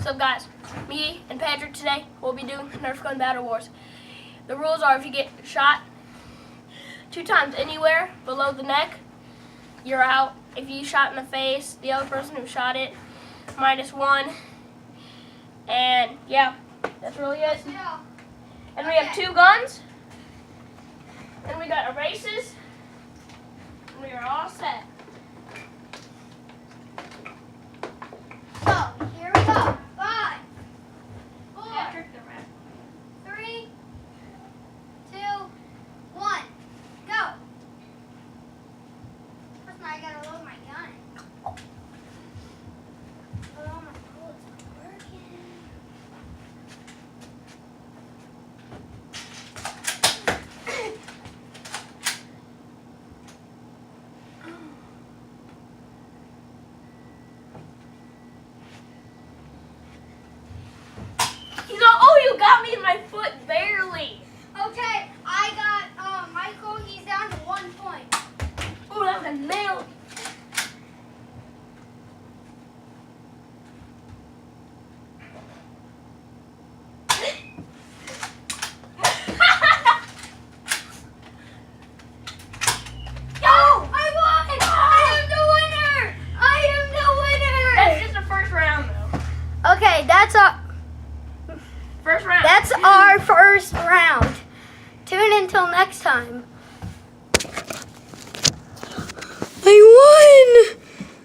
So guys, me and Patrick today will be doing Nerf gun battle wars. The rules are if you get shot 2 times anywhere below the neck, you're out. If you shot in the face, the other person who shot it, -1. And yeah, that's really it. And we have 2 guns. And we got erases. And we are all set. So, here we go. 5, 4, Patrick the ref. 3, 2, 1, go. First, I gotta load my gun. Oh, my bullet's not working. You got me in my foot barely. Okay, I got Michael. He's down to 1 point. Oh, that was a nail. Oh, I won! I am the winner! I am the That's winner! just the first round, though. Okay, that's First round. That's our first round. Tune in until next time. I won!